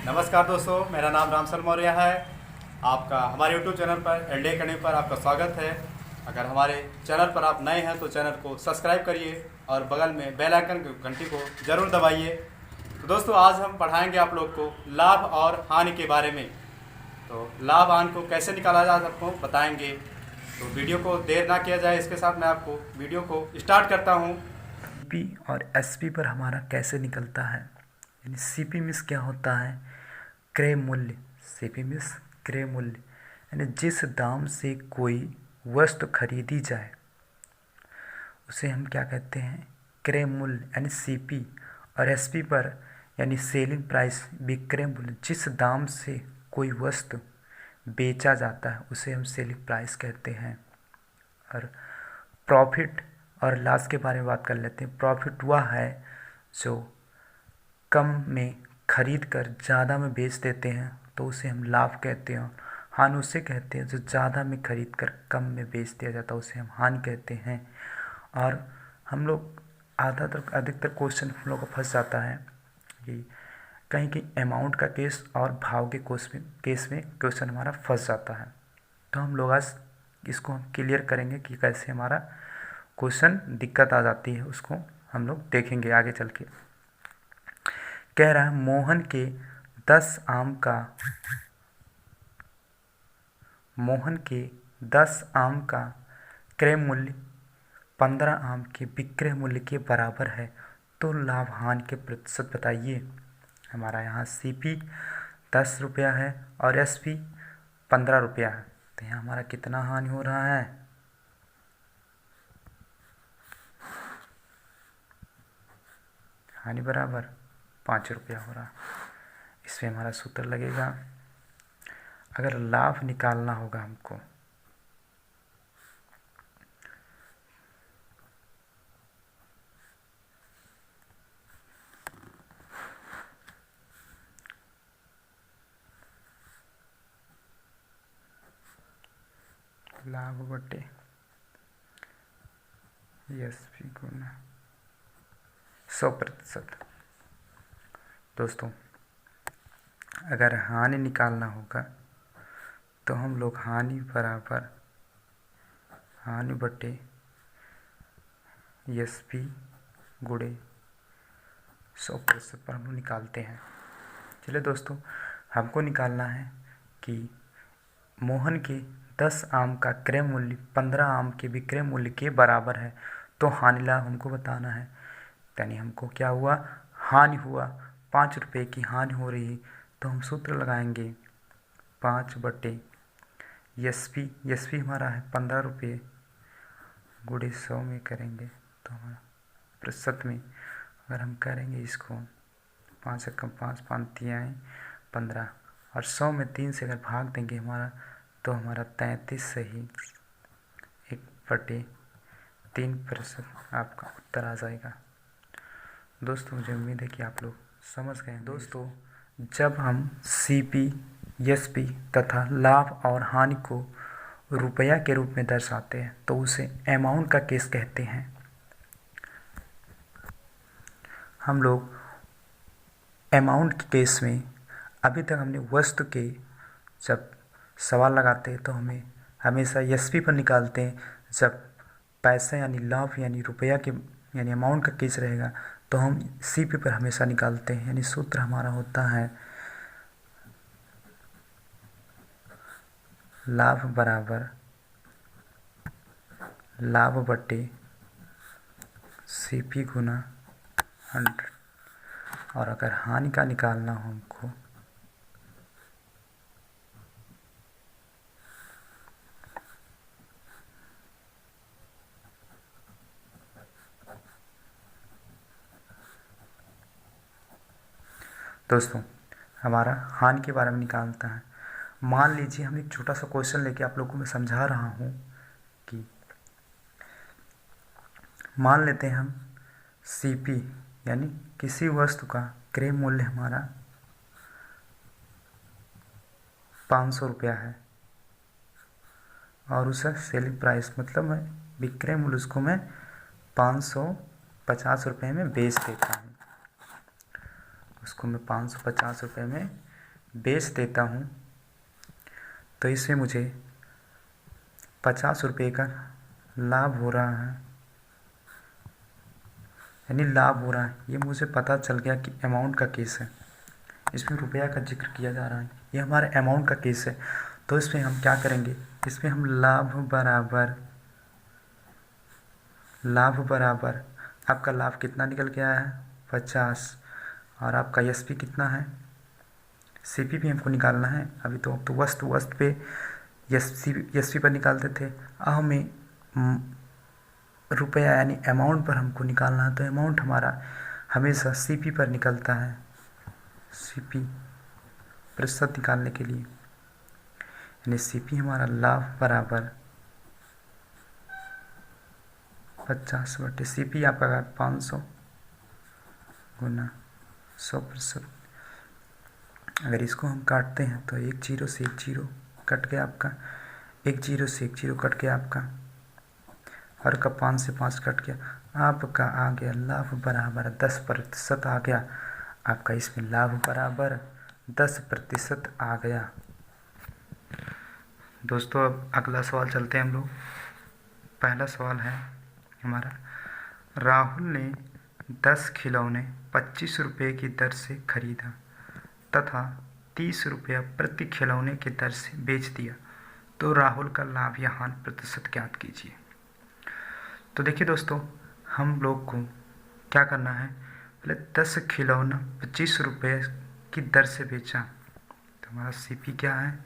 नमस्कार दोस्तों, मेरा नाम रामसल मौर्य है। आपका हमारे यूट्यूब चैनल पर एलडी अकेडमी पर आपका स्वागत है। अगर हमारे चैनल पर आप नए हैं तो चैनल को सब्सक्राइब करिए और बगल में बेल आइकन की घंटी को ज़रूर दबाइए। तो दोस्तों, आज हम पढ़ाएंगे आप लोग को लाभ और हानि के बारे में। तो लाभ हानि को कैसे निकाला जा सकता है बताएंगे। तो वीडियो को देर ना किया जाए, इसके साथ मैं आपको वीडियो को स्टार्ट करता हूँ। पी और एसपी पर हमारा कैसे निकलता है, यानी सीपी मिस क्या होता है, क्रय मूल्य। सीपी मिस क्रय मूल्य यानी जिस दाम से कोई वस्तु खरीदी जाए उसे हम क्या कहते हैं, क्रय मूल्य यानी सीपी। और एसपी पर यानी सेलिंग प्राइस, विक्रय मूल्य, जिस दाम से कोई वस्तु बेचा जाता है उसे हम सेलिंग प्राइस कहते हैं। और प्रॉफिट और लॉस के बारे में बात कर लेते हैं। प्रॉफिट वह है जो कम में खरीद कर ज़्यादा में बेच देते हैं तो उसे हम लाभ कहते हैं। हानि उसे कहते हैं जो ज़्यादा में खरीद कर कम में बेच दिया जाता है, उसे हम हानि कहते हैं। और हम लोग अधिकतर क्वेश्चन हम लोग को फंस जाता है कि कहीं की अमाउंट का केस और भाव के केस में क्वेश्चन हमारा फंस जाता है। तो हम लोग आज इसको हम क्लियर करेंगे कि कैसे हमारा क्वेश्चन दिक्कत आ जाती है, उसको हम लोग देखेंगे आगे चल के। कह रहा है मोहन के 10 आम का क्रय मूल्य 15 आम के विक्रय मूल्य के बराबर है, तो लाभ हानि के प्रतिशत बताइए। हमारा यहाँ सीपी 10 रुपया है और एसपी 15 रुपया है, तो यहाँ हमारा कितना हानि हो रहा है, हानि बराबर 5 रुपया हो रहा। इसमें हमारा सूत्र लगेगा। अगर लाभ निकालना होगा हमको, लाभ बटे एसपी गुना 100%। दोस्तों, अगर हानि निकालना होगा तो हम लोग हानि बराबर हानि बटे एसपी गुणे 100% पर हम लोग निकालते हैं। चलिए दोस्तों, हमको निकालना है कि मोहन के 10 आम का क्रय मूल्य 15 आम के विक्रय मूल्य के बराबर है, तो हानि लाभ हमको बताना है। यानी हमको क्या हुआ, हानि हुआ, 5 रुपये की हानि हो रही है, तो हम सूत्र लगाएंगे 5 बटे एसपी हमारा है 15 रुपये गुणे 100 में करेंगे तो हमारा प्रतिशत में अगर हम करेंगे इसको 5 कम 5 5 15 और 100 में 3 से अगर भाग देंगे हमारा, तो हमारा 33 सही 1/3% आपका उत्तर आ जाएगा। दोस्तों, मुझे उम्मीद है कि आप लोग समझ गए। दोस्तों, जब हम सीपी, एसपी तथा लाभ और हानि को रुपया के रूप में दर्शाते हैं तो उसे अमाउंट का केस कहते हैं। हम लोग अमाउंट के केस में अभी तक हमने वस्तु के जब सवाल लगाते हैं तो हमें हमेशा एसपी पर निकालते हैं। जब पैसा यानी लाभ यानी रुपया के यानी अमाउंट का केस रहेगा तो हम सीपी पर हमेशा निकालते हैं। यानी सूत्र हमारा होता है लाभ बराबर लाभ बटे सीपी गुना 100। और अगर हानि का निकालना हो हमको, दोस्तों हमारा हानि के बारे में निकालता है। मान लीजिए हम एक छोटा सा क्वेश्चन लेके आप लोगों को मैं समझा रहा हूँ कि मान लेते हैं हम सीपी यानी किसी वस्तु का क्रय मूल्य हमारा 500 रुपया है और उसका सेलिंग प्राइस मतलब मैं विक्रय मूल्य उसको मैं 550 रुपये में बेच देता हूँ। उसको मैं 550 रुपये में बेच देता हूँ तो इसमें मुझे 50 रुपये का लाभ हो रहा है, यानी लाभ हो रहा है। ये मुझे पता चल गया कि अमाउंट का केस है, इसमें रुपया का जिक्र किया जा रहा है, ये हमारे अमाउंट का केस है। तो इसमें हम क्या करेंगे, इसमें हम लाभ बराबर आपका लाभ कितना निकल के आया है 50, और आपका एसपी कितना है, सीपी भी हमको निकालना है। अभी तो वस्तु पे एसपी पर निकालते थे, अब हमें रुपया यानी अमाउंट पर हमको निकालना है। तो अमाउंट हमारा हमेशा सीपी पर निकलता है, सीपी प्रतिशत निकालने के लिए, यानी सीपी हमारा लाभ बराबर 50 बटे सीपी आपका 500 गुना 100%। अगर इसको हम काटते हैं तो एक जीरो से एक जीरो कट गया आपका, एक जीरो से एक जीरो कट गया आपका, और का 5 से 5 कट गया, आपका आ गया लाभ बराबर 10% आ गया आपका। इसमें लाभ बराबर 10% आ गया। दोस्तों अब अगला सवाल चलते हैं हम लोग। पहला सवाल है हमारा, राहुल ने 10 खिलौने 25 रुपये की दर से खरीदा तथा 30 रुपया प्रति खिलौने की दर से बेच दिया, तो राहुल का लाभ या हानि प्रतिशत ज्ञात कीजिए। तो देखिए दोस्तों, हम लोग को क्या करना है, पहले 10 खिलौना 25 रुपये की दर से बेचा, तो हमारा सीपी क्या है,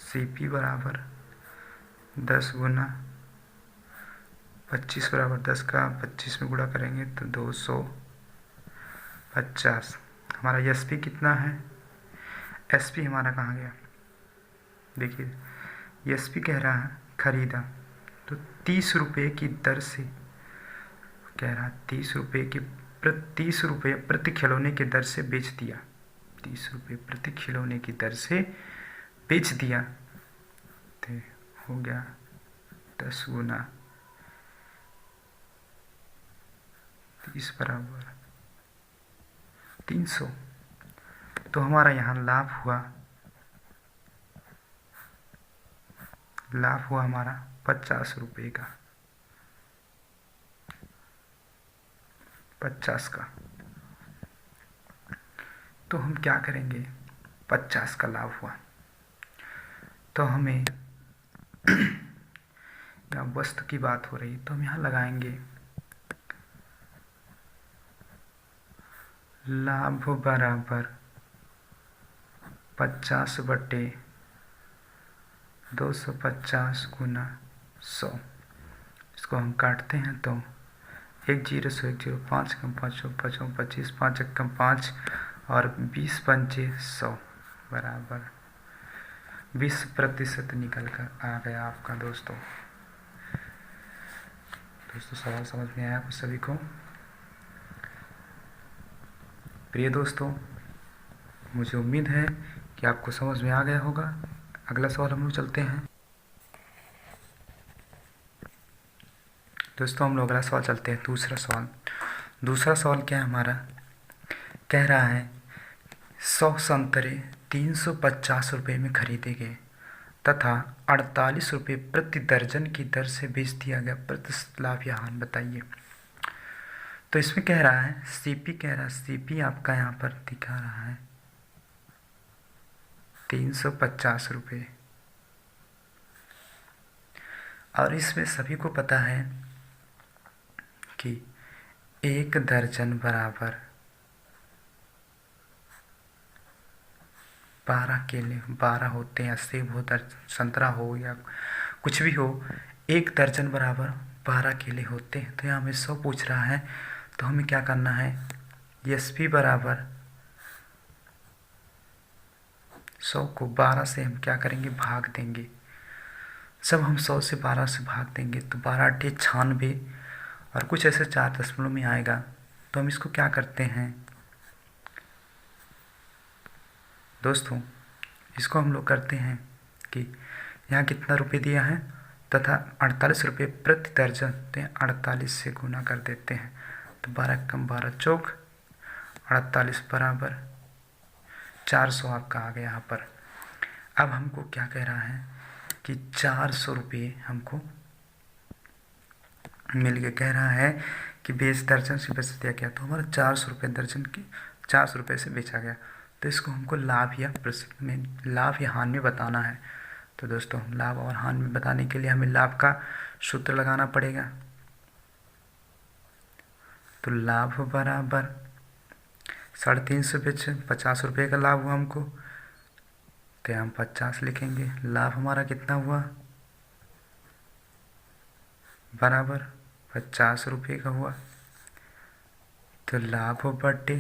सीपी बराबर 10 गुना 25 बराबर 10 का 25 में गुणा करेंगे तो 250। हमारा एसपी कितना है, एसपी हमारा कहाँ गया, देखिए एसपी कह रहा है खरीदा, तो 30 रुपये की दर से कह रहा है 30 रुपये प्रति खिलौने की दर से बेच दिया, 30 रुपये प्रति खिलौने की दर से बेच दिया, तो हो गया 10 गुना 30 बराबर 300। तो हमारा यहाँ लाभ हुआ हमारा 50 रुपये का, 50 का। तो हम क्या करेंगे, 50 का लाभ हुआ तो हमें यहाँ वस्तु की बात हो रही, तो हम यहाँ लगाएंगे लाभ बराबर 50 बटे 250 गुना 100। इसको हम काटते हैं तो एक जीरो से एक जीरो, 5 कम 5 5 25, 5 कम 5 और 20 पंचे 100 बराबर 20% निकल कर आ गया आपका। दोस्तों सवाल समझ में आया आप सभी को? प्रिय दोस्तों, मुझे उम्मीद है कि आपको समझ में आ गया होगा। अगला सवाल हम लोग चलते हैं। दोस्तों हम लोग अगला सवाल चलते हैं, दूसरा सवाल क्या है हमारा, कह रहा है 100 संतरे 350 रुपये में खरीदे गए तथा 48 रुपये प्रति दर्जन की दर से बेच दिया गया, प्रतिशत लाभ या हानि बताइए। तो इसमें कह रहा है सीपी आपका यहाँ पर दिखा रहा है 350 रुपये, और इसमें सभी को पता है कि एक दर्जन बराबर 12 केले, 12 होते हैं, सेब हो, संतरा हो या कुछ भी हो, एक दर्जन बराबर 12 केले होते हैं। तो यहाँ हमें 100 पूछ रहा है, तो हमें क्या करना है, एसपी बराबर 100 को 12 से हम क्या करेंगे, भाग देंगे। जब हम 100 से 12 से भाग देंगे तो 12 × 96 और कुछ ऐसे 4 दशमलव में आएगा। तो हम इसको क्या करते हैं दोस्तों, इसको हम लोग करते हैं कि यहाँ कितना रुपये दिया है तथा 48 रुपये प्रति दर्जन, तो 48 से गुना कर देते हैं, तो 12 कम 12 चौक 48 बराबर 400 आपका आ गया यहाँ पर। अब हमको क्या कह रहा है कि 400 रुपये हमको मिल के कह रहा है कि 20 दर्जन से बेच दिया गया, तो हमारा 400 रुपये दर्जन की 400 रुपये से बेचा गया। तो इसको हमको लाभ या प्रसिद्ध में लाभ या हानि में बताना है। तो दोस्तों लाभ और हानि में बताने के लिए हमें लाभ का सूत्र लगाना पड़ेगा। तो लाभ बराबर 350 बेचे, 50 रुपये का लाभ हुआ हमको, तो हम 50 लिखेंगे। लाभ हमारा कितना हुआ, बराबर 50 रुपये का हुआ। तो लाभ बटे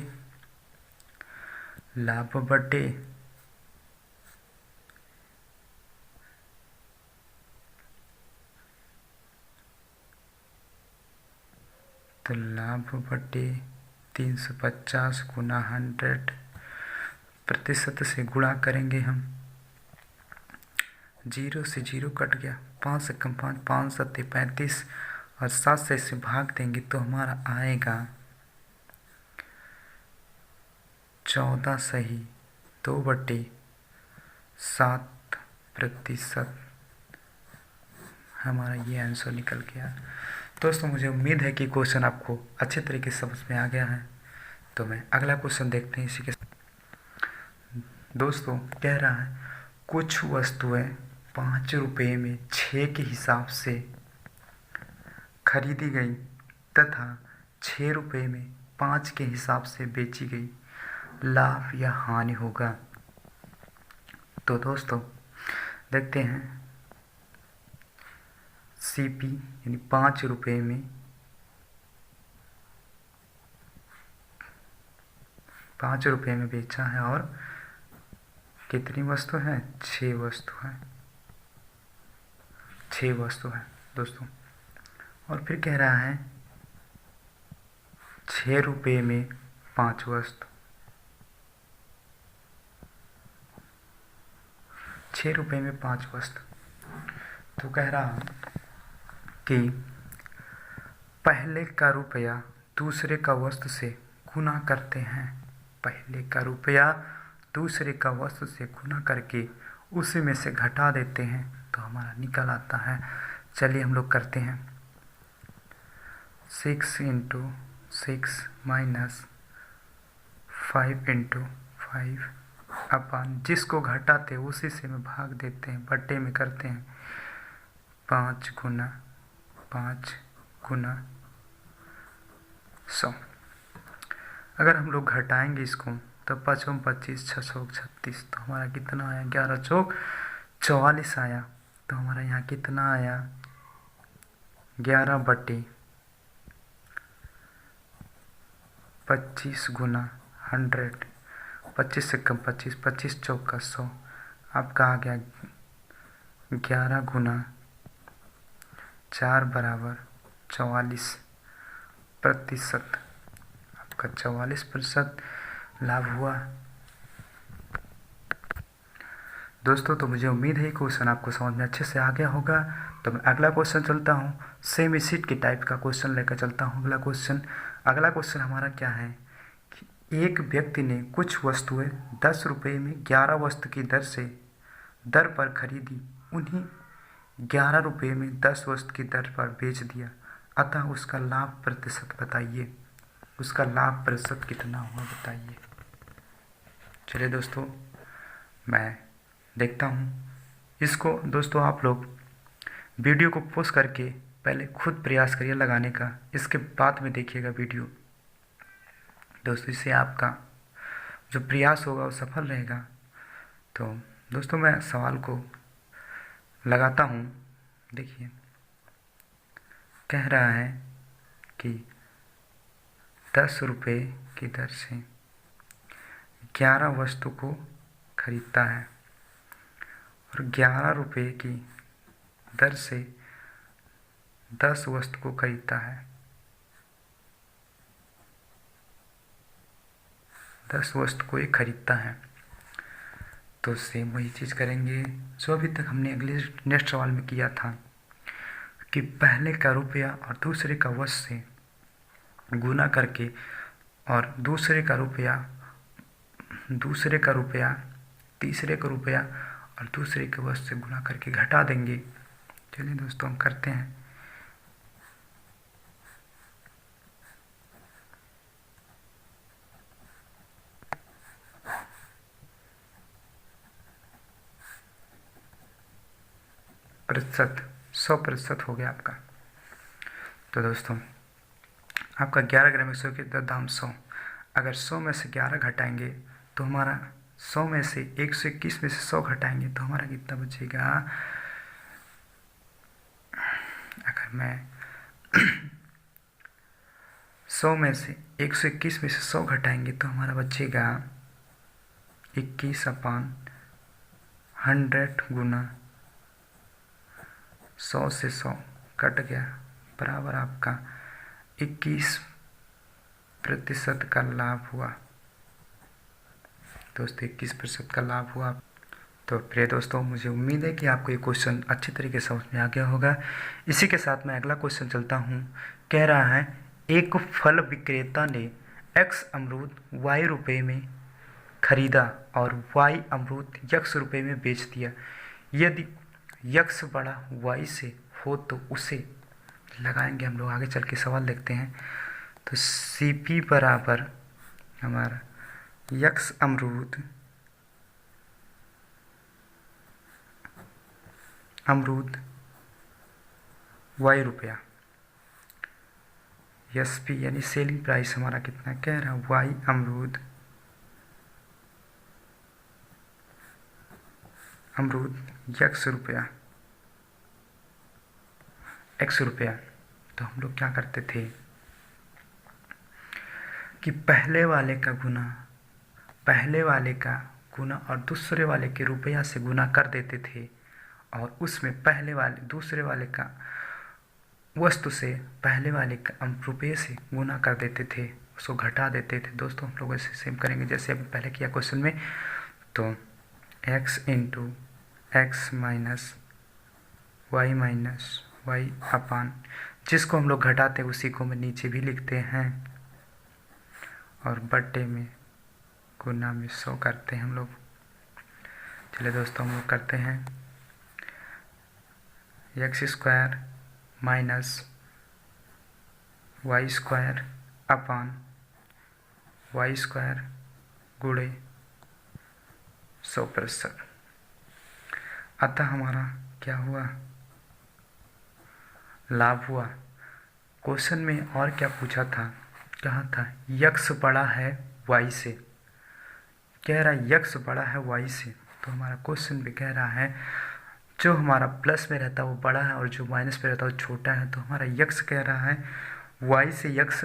तो लाभ बटे 350 गुना 100, प्रतिशत से गुणा करेंगे हम। 0 से 0 कट गया, 5 से कम 5, 5 सत्ते 35, और 7 से इसे भाग देंगे तो हमारा आएगा 14 सही 2/7%। हमारा ये आंसर निकल गया। दोस्तों मुझे उम्मीद है कि क्वेश्चन आपको अच्छे तरीके से समझ में आ गया है। तो मैं अगला क्वेश्चन देखते हैं इसी के। दोस्तों कह रहा है कुछ वस्तुएं 5 रुपये में 6 के हिसाब से खरीदी गई तथा 6 रुपये में 5 के हिसाब से बेची गई, लाभ या हानि होगा। तो दोस्तों देखते हैं, सीपी यानी 5 रुपये में 5 रुपये में बेचा है, और कितनी वस्तु है, 6 वस्तु है दोस्तों। और फिर कह रहा है 6 रुपये में 5 वस्तु, 6 रुपये में 5 वस्तु। तो कह रहा कि पहले का रुपया दूसरे का वस्तु से गुना करते हैं, पहले का रुपया दूसरे का वस्तु से गुना करके उसी में से घटा देते हैं, तो हमारा निकल आता है। चलिए हम लोग करते हैं। 6 × 6 माइनस 5 × 5 अपन जिसको घटाते उसी से में भाग देते हैं, बट्टे में करते हैं। 5 गुना 100। अगर हम लोग घटाएंगे इसको तो 5 × 25, 6 × 36, तो हमारा कितना आया, 11 × 44 आया। तो हमारा यहाँ कितना आया, 11/25 गुना 100, 25 से कम 25, 25 चौका 100, आपका आ गया 11 गुना 4 बराबर 44%। आपका 44% लाभ हुआ। दोस्तों तो मुझे उम्मीद है क्वेश्चन आपको समझ में अच्छे से आ गया होगा। तो मैं अगला क्वेश्चन चलता हूँ, सेम इसी के टाइप का क्वेश्चन लेकर चलता हूँ। अगला क्वेश्चन हमारा क्या है कि एक व्यक्ति ने कुछ वस्तुएं 10 रुपये में 11 वस्तु की दर पर खरीदी, उन्हीं 11 रुपये में 10 वस्तु की दर पर बेच दिया, अतः उसका लाभ प्रतिशत बताइए। उसका लाभ प्रतिशत कितना हुआ बताइए। चलिए दोस्तों मैं देखता हूँ इसको। दोस्तों आप लोग वीडियो को पॉज करके पहले खुद प्रयास करिए लगाने का, इसके बाद में देखिएगा वीडियो। दोस्तों इससे आपका जो प्रयास होगा वो सफल रहेगा। तो दोस्तों मैं सवाल को लगाता हूँ। देखिए कह रहा है कि 10 रुपये की दर से 11 वस्तु को खरीदता है और 11 रुपये की दर से 10 वस्तु को खरीदता है। 10 वस्तु को ये खरीदता है। तो सेम वही चीज़ करेंगे जो अभी तक हमने अगले नेक्स्ट सवाल में किया था कि पहले का रुपया और दूसरे का वस्तु से गुना करके और दूसरे का रुपया दूसरे का रुपया तीसरे का रुपया और दूसरे के वस्तु से गुणा करके घटा देंगे। चलिए दोस्तों हम करते हैं। प्रतिशत 100% हो गया आपका। तो दोस्तों आपका 11 ग्राम 100 के दाम 100, अगर 100 में से 11 घटाएंगे तो हमारा 100 में से 121 में से 100 घटाएंगे तो हमारा कितना बचेगा। अगर मैं 100 में से 121 में से 100 घटाएंगे तो हमारा बचेगा 21/100 गुना 100 से 100 कट गया बराबर आपका 21% का लाभ हुआ। दोस्तों 21% का लाभ हुआ। तो प्रिय दोस्तों मुझे उम्मीद है कि आपको ये क्वेश्चन अच्छी तरीके से समझ में आ गया होगा। इसी के साथ मैं अगला क्वेश्चन चलता हूँ। कह रहा है एक फल विक्रेता ने x अमरूद y रुपये में खरीदा और y अमरूद x रुपये में बेच दिया। यदि x बड़ा y से हो तो उसे लगाएंगे। हम लोग आगे चल के सवाल देखते हैं। तो CP बराबर हमारा x अमरूद y रुपया, SP यानी सेलिंग प्राइस हमारा कितना कह रहा है y अमरूद x रुपया तो हम लोग क्या करते थे कि पहले वाले का गुना और दूसरे वाले के रुपया से गुना कर देते थे और उसमें दूसरे वाले का वस्तु से पहले वाले का रुपये से गुना कर देते थे, उसको घटा देते थे। दोस्तों हम लोग ऐसे सेम करेंगे जैसे अभी पहले किया क्वेश्चन में। तो x into x minus y अपान जिसको हम लोग घटाते हैं उसी को हम नीचे भी लिखते हैं और बट्टे में गुना में 100 करते हैं हम लोग। चलिए दोस्तों हम लोग करते हैं x² माइनस y² अपान y² गुणे 100%। अतः हमारा क्या हुआ, लाभ हुआ। क्वेश्चन में और क्या पूछा था, कहा था x बड़ा है y से, कह रहा है x बड़ा है y से। तो हमारा क्वेश्चन भी कह रहा है जो हमारा प्लस में रहता है वो बड़ा है और जो माइनस में रहता है वो छोटा है। तो हमारा x कह रहा है y से x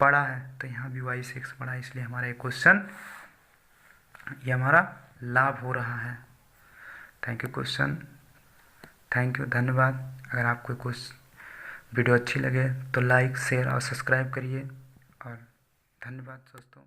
बड़ा है, तो यहाँ भी y से x बड़ा है, इसलिए हमारा ये क्वेश्चन ये हमारा लाभ हो रहा है। थैंक यू, धन्यवाद। अगर आपको कुछ वीडियो अच्छी लगे तो लाइक शेयर और सब्सक्राइब करिए और धन्यवाद दोस्तों।